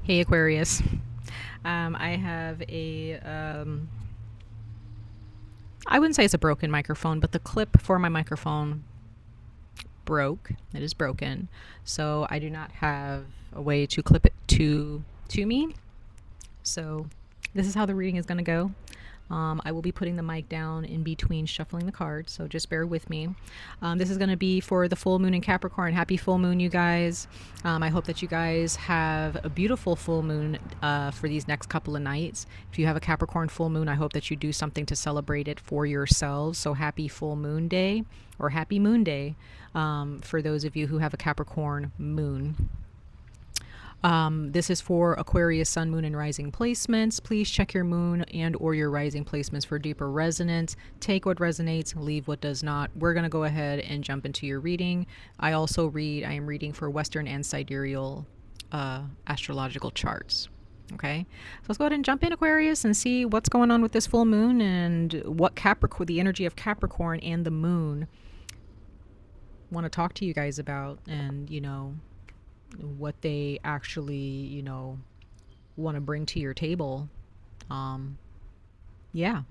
Hey Aquarius. I have I wouldn't say it's a broken microphone, but the clip for my microphone broke. It is broken. So I do not have a way to clip it to me. So this is how the reading is going to go. I will be putting the mic down in between shuffling the cards, so just bear with me. This is going to be for the full moon in Capricorn. Happy full moon, you guys. I hope that you guys have a beautiful full moon for these next couple of nights. If you have a Capricorn full moon, I hope that you do something to celebrate it for yourselves. So happy full moon day, or happy moon day, for those of you who have a Capricorn moon. This is for Aquarius, Sun, Moon, and Rising placements. Please check your moon and or your rising placements for deeper resonance. Take what resonates, leave what does not. We're going to go ahead and jump into your reading. I am reading for Western and Sidereal astrological charts. Okay, so let's go ahead and jump in, Aquarius, and see what's going on with this full moon and what Capricorn, the energy of Capricorn and the moon, want to talk to you guys about, and what they actually, want to bring to your table. Yeah.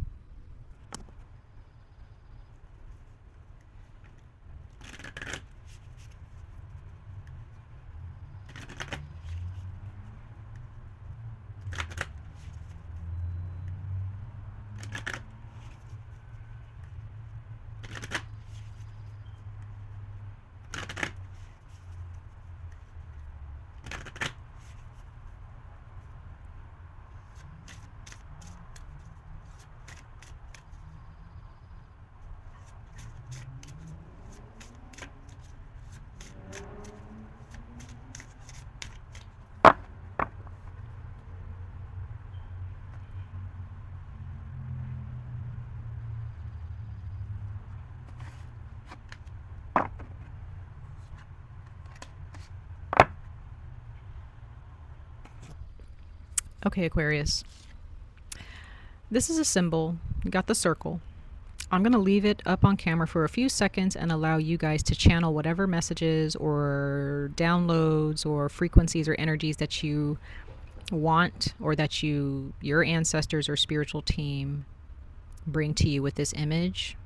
Okay, Aquarius. This is a symbol. You got the circle. I'm going to leave it up on camera for a few seconds and allow you guys to channel whatever messages or downloads or frequencies or energies that you want, or that your ancestors or spiritual team bring to you with this image.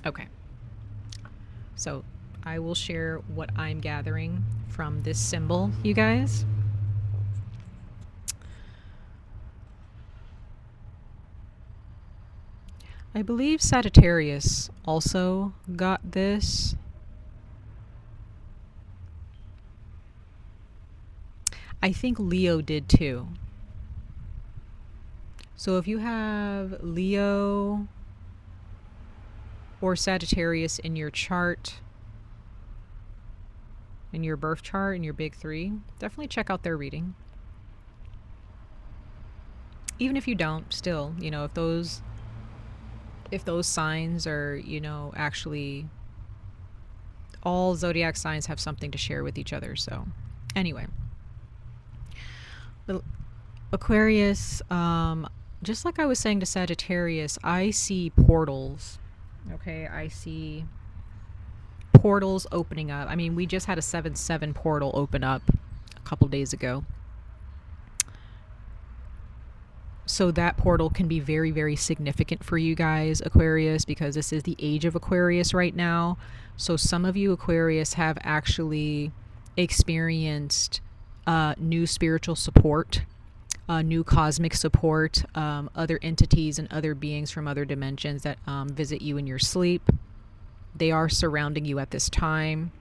Okay, so I will share what I'm gathering from this symbol, you guys. I believe Sagittarius also got this. I think Leo did too. So if you have Leo or Sagittarius in your chart, in your birth chart, in your big three, definitely check out their reading. Even if you don't, still, if those signs are, actually, all zodiac signs have something to share with each other. So anyway, Aquarius, just like I was saying to Sagittarius, I see portals. Okay, I see portals opening up. I mean, we just had a 7/7 portal open up a couple days ago. So that portal can be very, very significant for you guys, Aquarius, because this is the age of Aquarius right now. So some of you, Aquarius, have actually experienced new spiritual support, new cosmic support, other entities and other beings from other dimensions that visit you in your sleep. They are surrounding you at this time.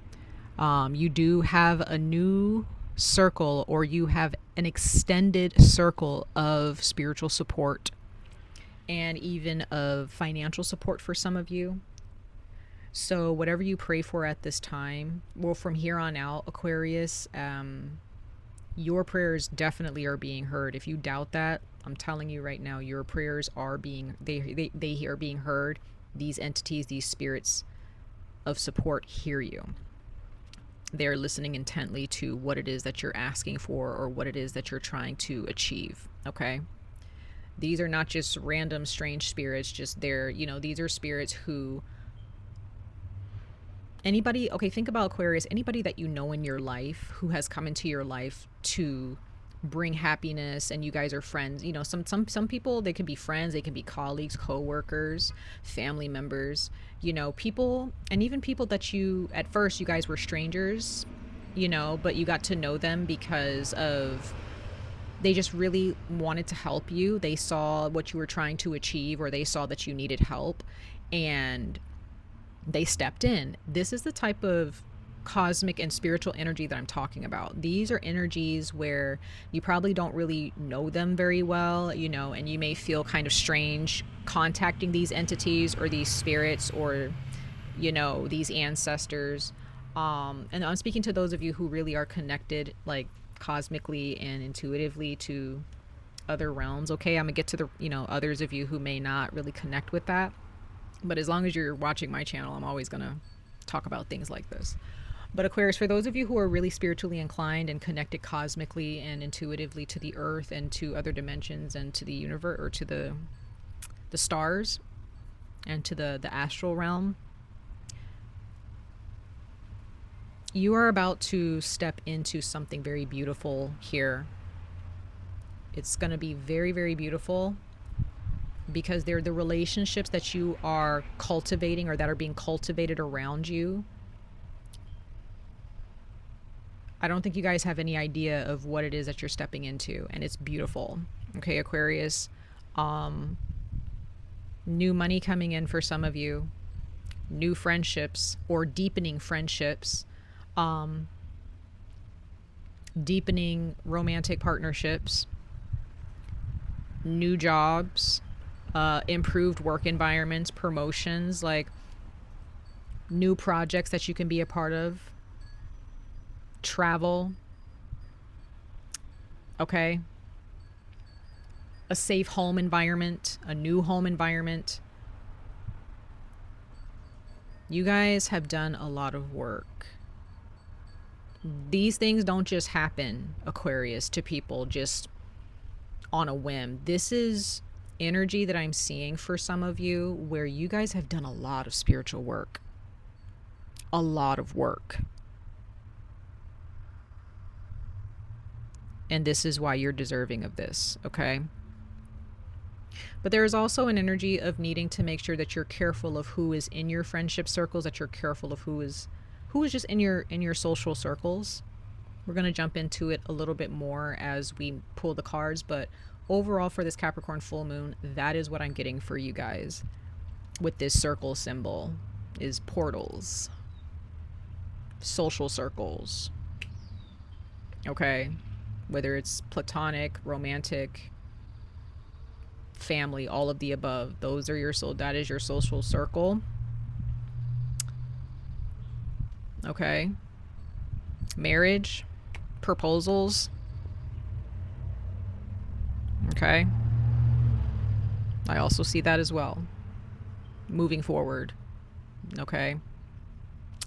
You do have a new circle, or you have an extended circle of spiritual support and even of financial support for some of you. So whatever you pray for at this time, well, from here on out, Aquarius, your prayers definitely are being heard. If you doubt that, I'm telling you right now, your prayers are being, they are being heard. These entities, these spirits of support hear you. They're listening intently to what it is that you're asking for or what it is that you're trying to achieve. Okay. These are not just random strange spirits, just they're, you know, these are spirits who, anybody, okay, think about Aquarius, anybody that you know in your life who has come into your life to bring happiness and you guys are friends. You know, some people, they can be friends, they can be colleagues, co-workers, family members, you know, people, and even people that you, at first you guys were strangers, you know, but you got to know them because of, they just really wanted to help you. They saw what you were trying to achieve, or they saw that you needed help, and they stepped in. This is the type of cosmic and spiritual energy that I'm talking about. These are energies where you probably don't really know them very well, you know, and you may feel kind of strange contacting these entities or these spirits or, you know, these ancestors. And I'm speaking to those of you who really are connected, like cosmically and intuitively, to other realms. Okay, I'm gonna get to the, you know, others of you who may not really connect with that. But as long as you're watching my channel, I'm always gonna talk about things like this. But Aquarius, for those of you who are really spiritually inclined and connected cosmically and intuitively to the earth and to other dimensions and to the universe, or to the stars and to the astral realm, you are about to step into something very beautiful here. It's going to be very, very beautiful, because they're the relationships that you are cultivating or that are being cultivated around you. I don't think you guys have any idea of what it is that you're stepping into, and it's beautiful. Okay, Aquarius. New money coming in for some of you, new friendships or deepening friendships, deepening romantic partnerships, new jobs, improved work environments, promotions, like new projects that you can be a part of, travel, okay, a safe home environment, a new home environment. You guys have done a lot of work. These things don't just happen, Aquarius, to people just on a whim. This is energy that I'm seeing for some of you where you guys have done a lot of spiritual work. A lot of work. And this is why you're deserving of this, okay? But there is also an energy of needing to make sure that you're careful of who is in your friendship circles, that you're careful of who is just in your social circles. We're going to jump into it a little bit more as we pull the cards, but overall for this Capricorn full moon, that is what I'm getting for you guys with this circle symbol, is portals, social circles. Okay? Whether it's platonic, romantic, family, all of the above, those are your that is your social circle. Okay? Marriage, proposals. Okay? I also see that as well. Moving forward. Okay?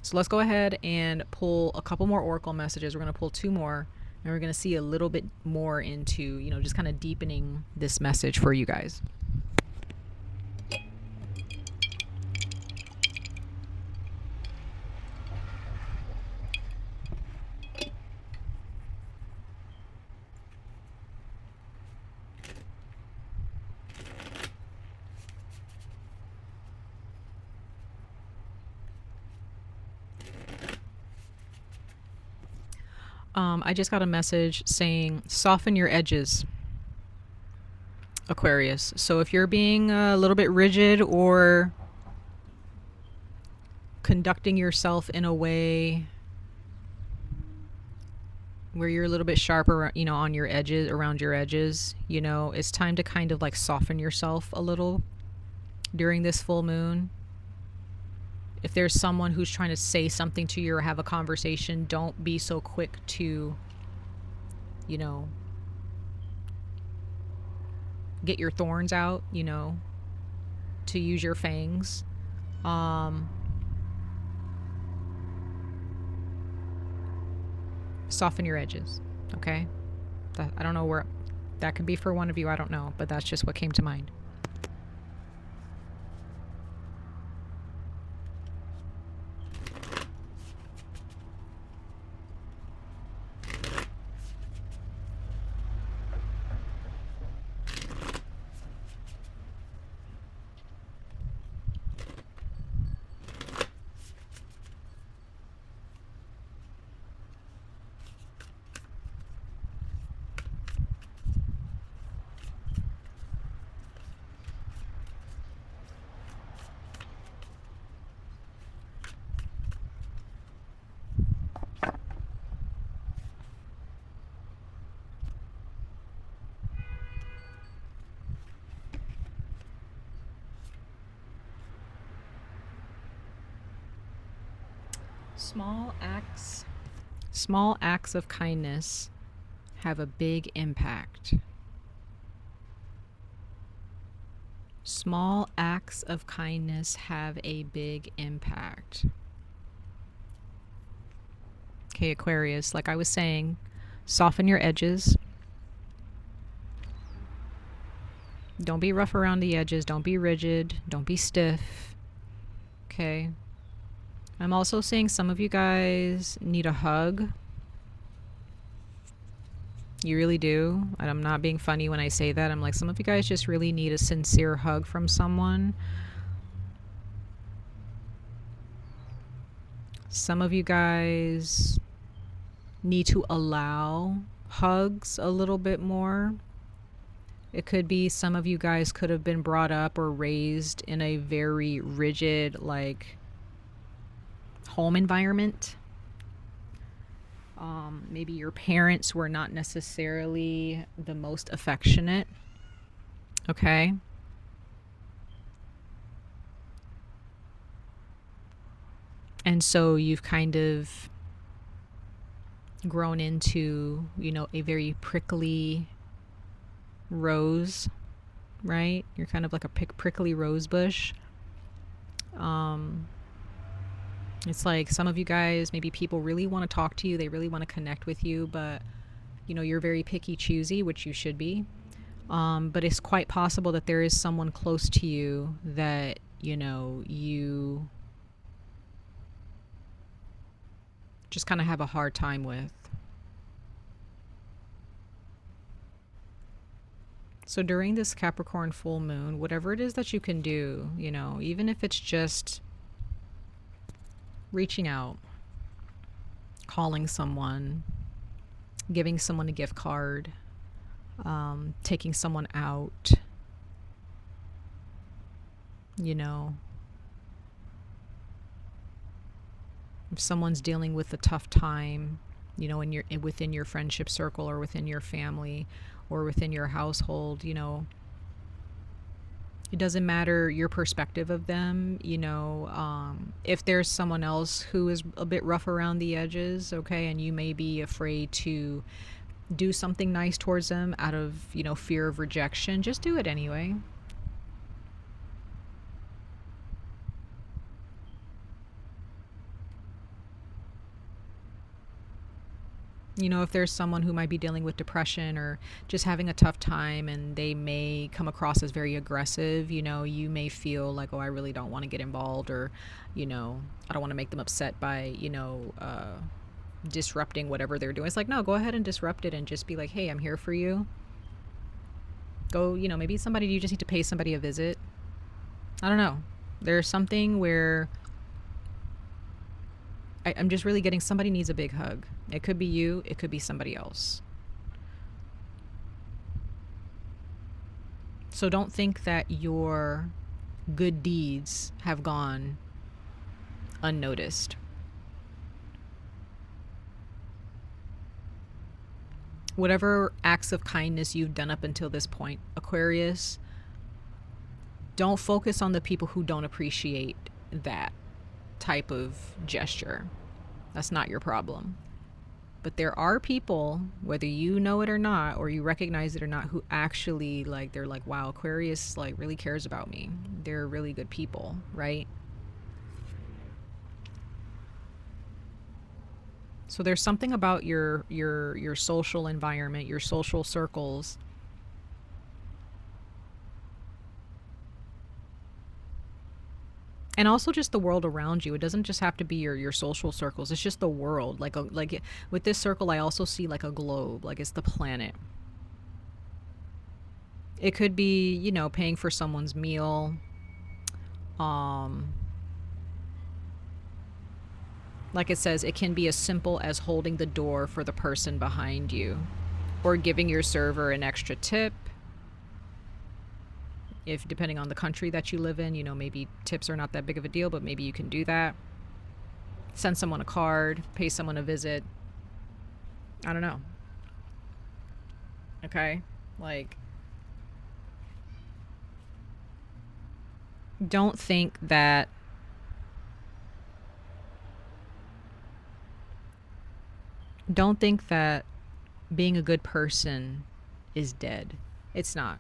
So let's go ahead and pull a couple more oracle messages. We're going to pull two more, and we're going to see a little bit more into, you know, just kind of deepening this message for you guys. I just got a message saying, soften your edges, Aquarius. So if you're being a little bit rigid or conducting yourself in a way where you're a little bit sharper, you know, on your edges, around your edges, you know, it's time to kind of like soften yourself a little during this full moon. If there's someone who's trying to say something to you or have a conversation, don't be so quick to, you know, get your thorns out, you know, to use your fangs. Soften your edges, okay? I don't know where that could be for one of you, I don't know, but that's just what came to mind. Small acts of kindness have a big impact. Small acts of kindness have a big impact. Okay, Aquarius, like I was saying, soften your edges. Don't be rough around the edges. Don't be rigid. Don't be stiff. Okay. I'm also saying some of you guys need a hug. You really do. And I'm not being funny when I say that. I'm like, some of you guys just really need a sincere hug from someone. Some of you guys need to allow hugs a little bit more. It could be some of you guys could have been brought up or raised in a very rigid, like, home environment. Maybe your parents were not necessarily the most affectionate. Okay. And so you've kind of grown into, you know, a very prickly rose, right? You're kind of like a prickly rose bush. It's like some of you guys, maybe people really want to talk to you, they really want to connect with you, but you know, you're very picky choosy, which you should be. But it's quite possible that there is someone close to you that, you know, you just kind of have a hard time with. So during this Capricorn full moon, whatever it is that you can do, you know, even if it's just reaching out, calling someone, giving someone a gift card, taking someone out, you know, if someone's dealing with a tough time, you know, within your friendship circle or within your family or within your household, you know, it doesn't matter your perspective of them, you know, if there's someone else who is a bit rough around the edges, okay, and you may be afraid to do something nice towards them out of, you know, fear of rejection, just do it anyway. You know, if there's someone who might be dealing with depression or just having a tough time and they may come across as very aggressive, you know, you may feel like, oh, I really don't want to get involved, or, you know, I don't want to make them upset by, you know, disrupting whatever they're doing. It's like, no, go ahead and disrupt it and just be like, hey, I'm here for you. Go, you know, maybe somebody, you just need to pay somebody a visit. I don't know. There's something where I'm just really getting somebody needs a big hug. It could be you, it could be somebody else. So don't think that your good deeds have gone unnoticed. Whatever acts of kindness you've done up until this point, Aquarius, don't focus on the people who don't appreciate that type of gesture. That's not your problem. But there are people, whether you know it or not, or you recognize it or not, who actually, like, they're like, wow, Aquarius, like, really cares about me. They're really good people, right? So there's something about your social environment, your social circles, and also just the world around you. It doesn't just have to be your social circles. It's just the world. With this circle, I also see like a globe, like it's the planet. It could be, you know, paying for someone's meal. Um, like it says, it can be as simple as holding the door for the person behind you, or giving your server an extra tip. If depending on the country that you live in, you know, maybe tips are not that big of a deal, but maybe you can do that. Send someone a card, pay someone a visit. I don't know. Okay? Like, don't think that being a good person is dead. It's not.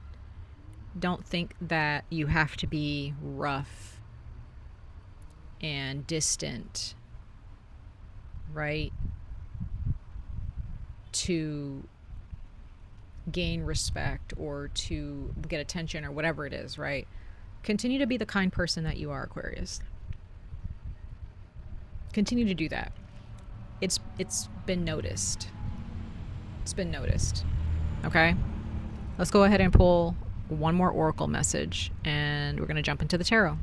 Don't think that you have to be rough and distant, right, to gain respect or to get attention or whatever it is, right? Continue to be the kind person that you are, Aquarius. Continue to do that. It's been noticed. It's been noticed. Okay? Let's go ahead and pull one more oracle message, and we're going to jump into the tarot.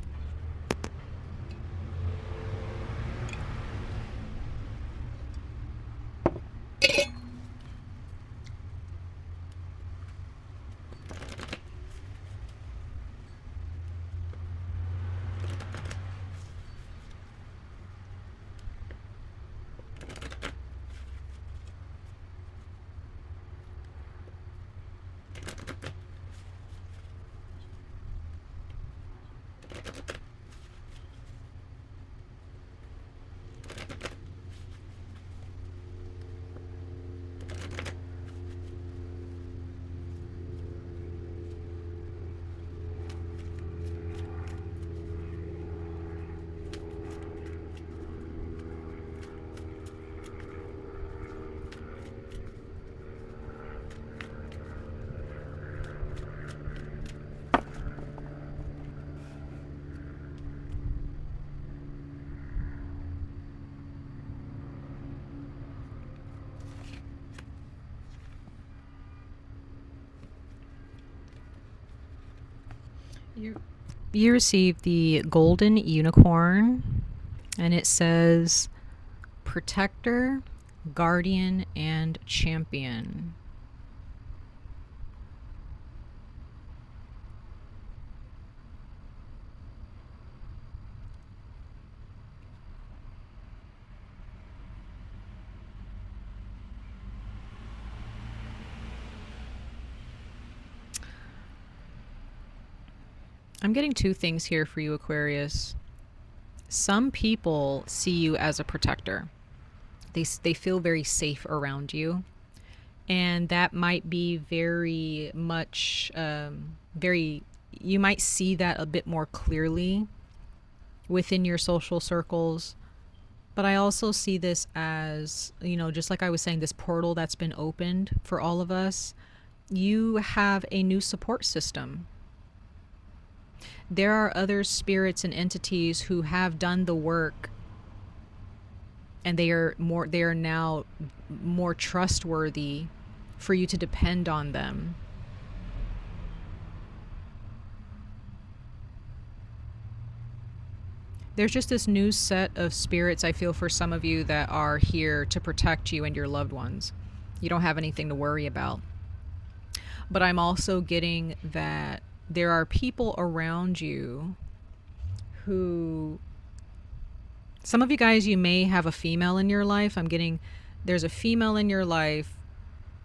You received the golden unicorn, and it says protector, guardian, and champion. I'm getting two things here for you, Aquarius. Some people see you as a protector. They feel very safe around you, and that might be very much very, you might see that a bit more clearly within your social circles. But I also see this as, you know, just like I was saying, this portal that's been opened for all of us. You have a new support system. There are other spirits and entities who have done the work, and they are now more trustworthy for you to depend on them. There's just this new set of spirits, I feel, for some of you that are here to protect you and your loved ones. You don't have anything to worry about. But I'm also getting that there are people around you who, some of you guys, you may have a female in your life. I'm getting there's a female in your life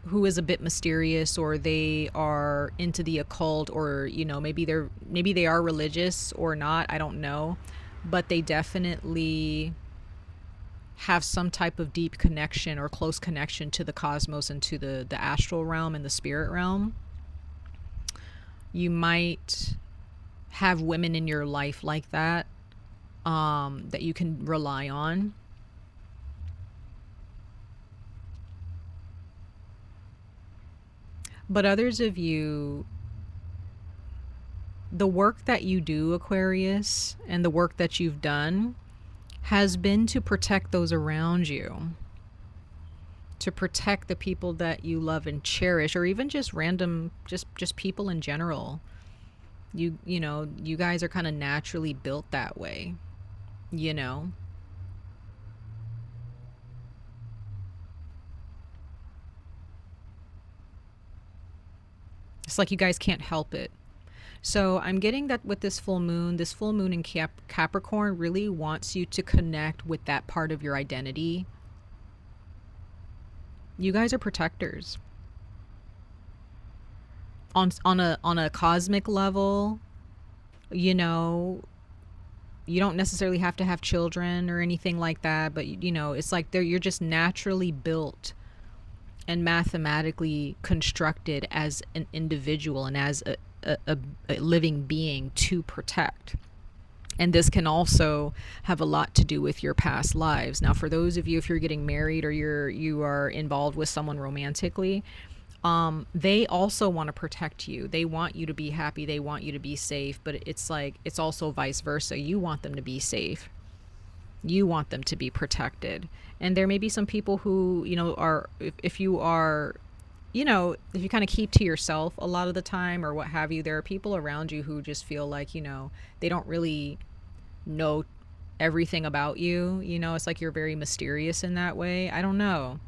who is a bit mysterious, or they are into the occult, or, you know, maybe they are religious or not, I don't know, but they definitely have some type of deep connection or close connection to the cosmos and to the astral realm and the spirit realm. You might have women in your life like that, that you can rely on. But others of you, the work that you do, Aquarius, and the work that you've done has been to protect those around you, to protect the people that you love and cherish, or even just random, just people in general. You know, you guys are kind of naturally built that way, you know. It's like you guys can't help it. So I'm getting that with this full moon in Capricorn really wants you to connect with that part of your identity. You guys are protectors. On a cosmic level, you know, you don't necessarily have to have children or anything like that, but you know, it's like you're just naturally built and mathematically constructed as an individual and as a living being to protect. And this can also have a lot to do with your past lives. Now, for those of you, if you're getting married or you are involved with someone romantically, they also want to protect you. They want you to be happy. They want you to be safe. But it's like, it's also vice versa. You want them to be safe. You want them to be protected. And there may be some people who, you know, are, if you are, you know, if you kind of keep to yourself a lot of the time or what have you, there are people around you who just feel like, you know, they don't really know everything about you. You know, it's like you're very mysterious in that way. I don't know.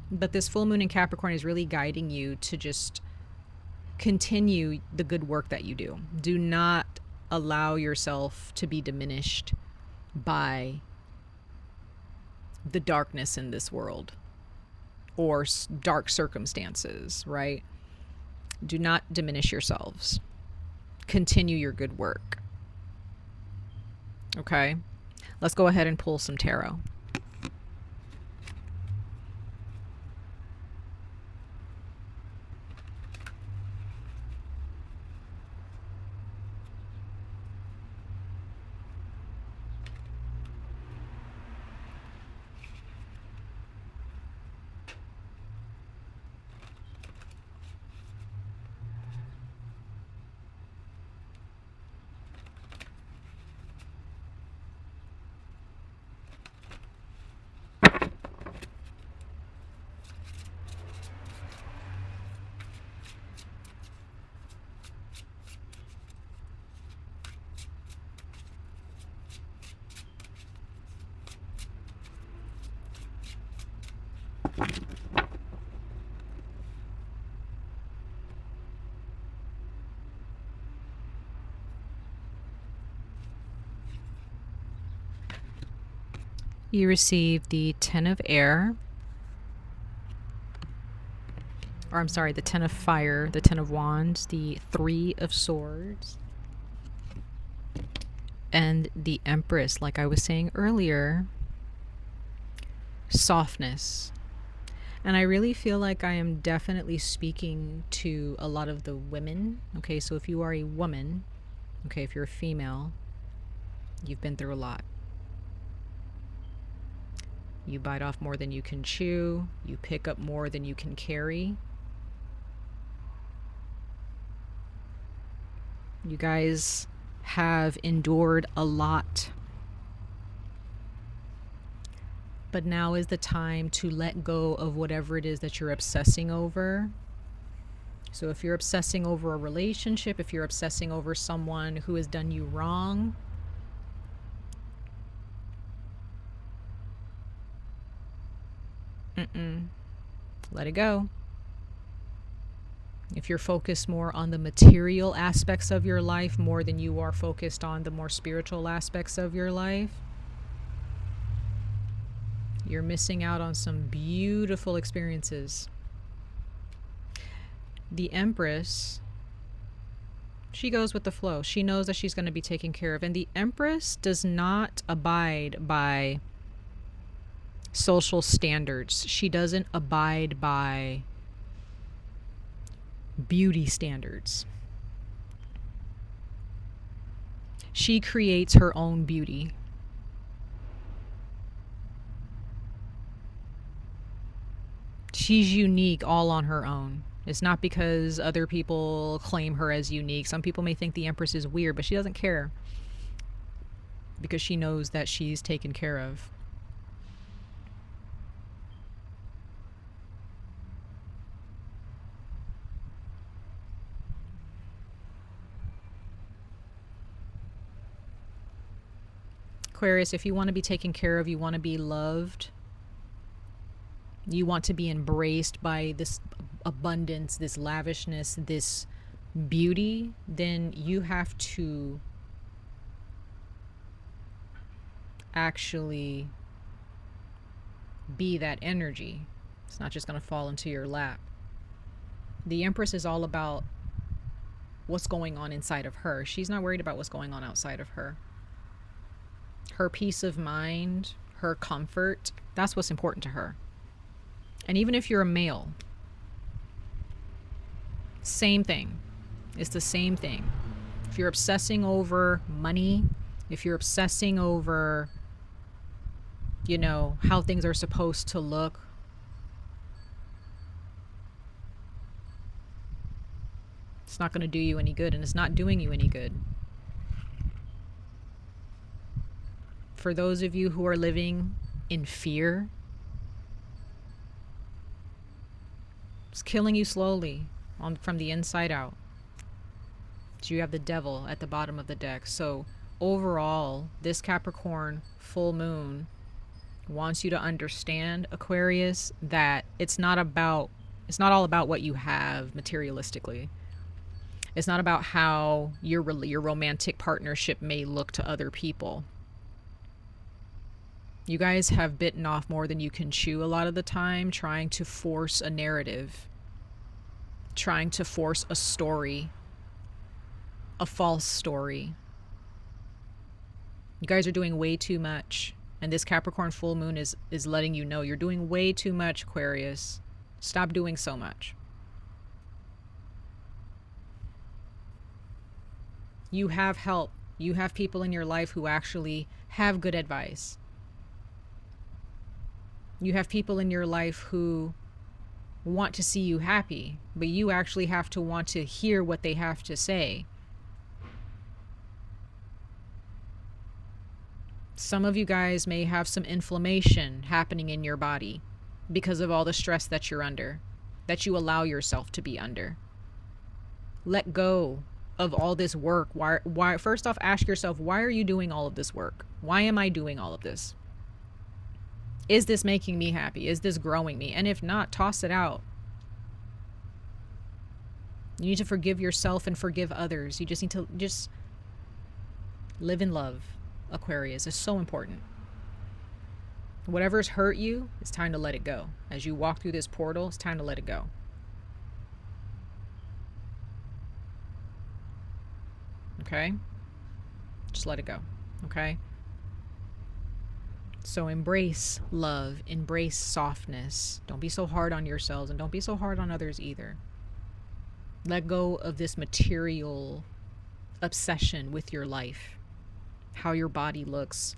But this full moon in Capricorn is really guiding you to just continue the good work that you do. Do not allow yourself to be diminished by the darkness in this world or dark circumstances, right? Do not diminish yourselves. Continue your good work. Okay? Let's go ahead and pull some tarot. You receive the Ten of Air, or I'm sorry, the Ten of Fire, the Ten of Wands, the Three of Swords, and the Empress. Like I was saying earlier, softness. And I really feel like I am definitely speaking to a lot of the women. Okay, so if you are a woman, okay, if you're a female, you've been through a lot. You bite off more than you can chew. You pick up more than you can carry. You guys have endured a lot. But now is the time to let go of whatever it is that you're obsessing over. So if you're obsessing over a relationship, if you're obsessing over someone who has done you wrong, let it go. If you're focused more on the material aspects of your life more than you are focused on the more spiritual aspects of your life, you're missing out on some beautiful experiences. The Empress, she goes with the flow. She knows that she's going to be taken care of. And the Empress does not abide by social standards. She doesn't abide by beauty standards. She creates her own beauty. She's unique all on her own. It's not because other people claim her as unique. Some people may think the Empress is weird, but she doesn't care because she knows that she's taken care of. Aquarius, if you want to be taken care of, you want to be loved, you want to be embraced by this abundance, this lavishness, this beauty, then you have to actually be that energy. It's not just going to fall into your lap. The Empress is all about what's going on inside of her. She's not worried about what's going on outside of her. Her peace of mind, her comfort, that's what's important to her. And even if you're a male, same thing. It's the same thing. If you're obsessing over money, if you're obsessing over, you know, how things are supposed to look, it's not going to do you any good, and it's not doing you any good. For those of you who are living in fear, it's killing you slowly from the inside out. So you have the devil at the bottom of the deck. So overall, this Capricorn full moon wants you to understand, Aquarius, that it's not all about what you have materialistically. It's not about how your romantic partnership may look to other people. You guys have bitten off more than you can chew a lot of the time, trying to force a narrative, trying to force a story, a false story. You guys are doing way too much. And this Capricorn full moon is letting you know you're doing way too much, Aquarius. Stop doing so much. You have help. You have people in your life who actually have good advice. You have people in your life who want to see you happy, but you actually have to want to hear what they have to say. Some of you guys may have some inflammation happening in your body because of all the stress that you're under, that you allow yourself to be under. Let go of all this work. Why? First off, ask yourself, why are you doing all of this work? Why am I doing all of this? Is this making me happy? Is this growing me? And if not, toss it out. You need to forgive yourself and forgive others. You just need to live in love, Aquarius. It's so important. Whatever's hurt you, it's time to let it go. As you walk through this portal, it's time to let it go. Okay? Just let it go. Okay? So embrace love, embrace softness. Don't be so hard on yourselves, and don't be so hard on others either. Let go of this material obsession with your life, how your body looks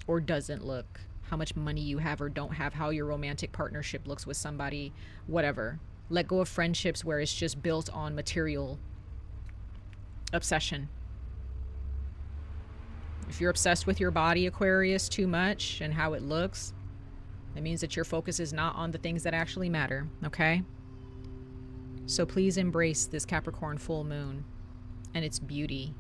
or doesn't look, how much money you have or don't have, how your romantic partnership looks with somebody, whatever. Let go of friendships where it's just built on material obsession. If you're obsessed with your body, Aquarius, too much and how it looks, it means that your focus is not on the things that actually matter, okay? So please embrace this Capricorn full moon and its beauty.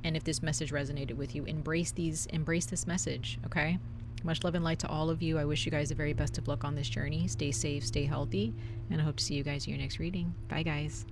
And if this message resonated with you, embrace this message, okay? Much love and light to all of you. I wish you guys the very best of luck on this journey. Stay safe, stay healthy, and I hope to see you guys in your next reading. Bye, guys.